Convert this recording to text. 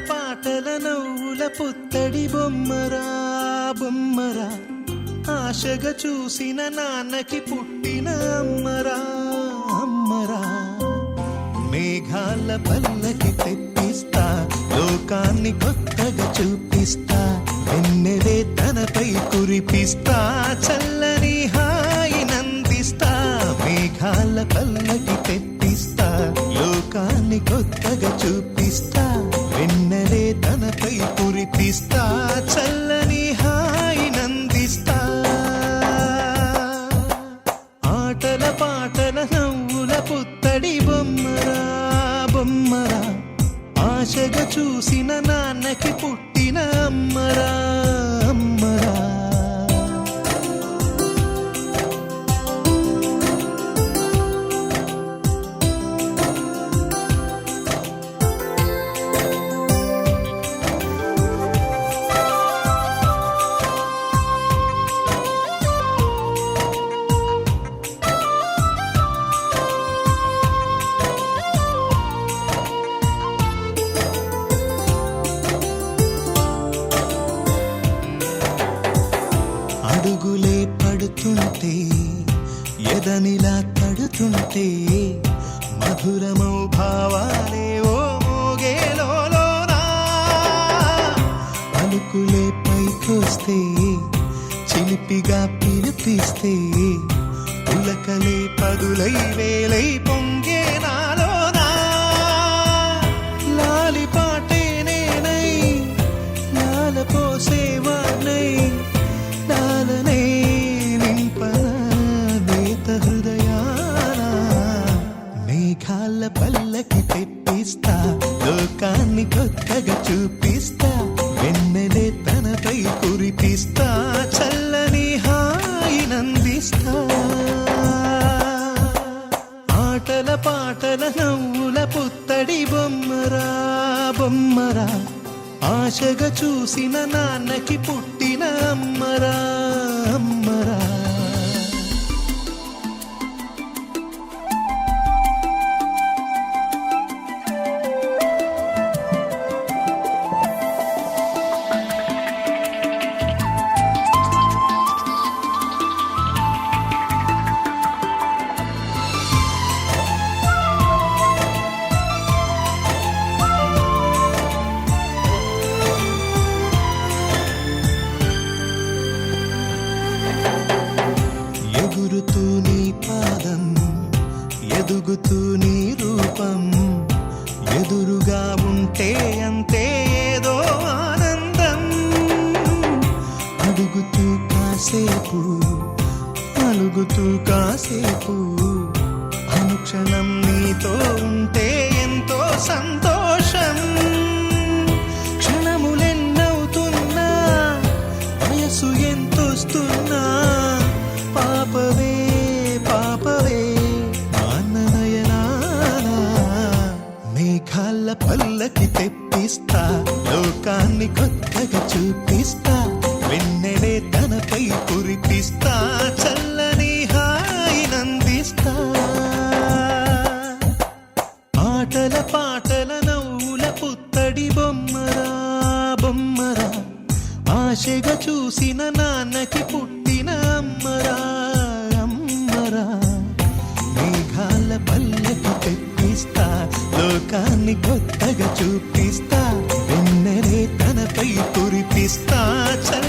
పాటల నవ్వుల పుత్తడి బొమ్మరా బొమ్మరా, ఆశగా చూసిన నాన్నకి పుట్టిన అమ్మరా అమ్మరా. మేఘాల పల్లకి తెప్పిస్తా, లోకాన్ని కొత్తగా చూపిస్తా, వెన్నెలే తనపై కురిపిస్తా, చల్లని హాయి నందిస్తా. మేఘాల పల్లకి తెప్పిస్తా, లోకాన్ని కొత్తగా చూపిస్తా, వెన్నెలే తనపై కురిపిస్తా, చల్లని హాయి నందిస్తా. ఆటల పాటల నవ్వుల పుత్తడి బొమ్మరా బొమ్మరా, ఆశగా చూసిన నాన్నకి పుట్టిన అమ్మరా అమ్మరా. అడుగులే పడుతుంటే, ఎదనిలా తడుతుంటే, మధురమౌ భావాలే ఓ మోగేలోనా. పలుకులే పైకొస్తే, చిలిపిగా పిలిపిస్తే, పులకలే పదులై వేలై పొంగే నాలోనా. లాలి పాటే నేనై, లాల పోసేవాణ్ణై, నాలనే నింపన నేత హృదయాన. మేఘాల పల్లకి తెప్పిస్తా, లోకాన్ని కొత్తగా చూపిస్తా, వెన్నెలే తనపై కురిపిస్తా, చల్లని హాయి నందిస్తా. ఆటల పాటల నవ్వుల పుత్తడి బొమ్మరా బొమ్మరా, ఆశగా చూసిన నాన్నకి పుట్టిన అమ్మరా అమ్మరా. ఎగురుతూ నీ పాదం, ఎదుగుతూ నీ రూపం, ఎదురుగా ఉంటే అంతే ఏదో ఆనందం. అడుగుతూ కాసేపు, అలుగుతూ కాసేపు, అనుక్షణం నీతో ఉంటే ఎంతో సంతోషం. క్షణములెన్నవుతున్నా, వయసు ఎంతొస్తున్నా, పాపవే పాపవే నాన్ననయనానా. మేఘాల పల్లకి తెప్పిస్తా, లోకాన్ని కొత్తగా చూపిస్తా, వెన్నెలే తనపై కురిపిస్తా, చల్లని హాయి నందిస్తా. ఆటల పాటల నవ్వుల పుత్తడి బొమ్మరా బొమ్మరా, ఆశగా చూసిన నాన్నకి పుట్టిన అమ్మరా అమ్మరా. మేఘాల పల్లకి తెప్పిస్తా, లోకాన్ని కొత్తగా చూపిస్తా, వెన్నెలే తనపై కురిపిస్తా, చల్ల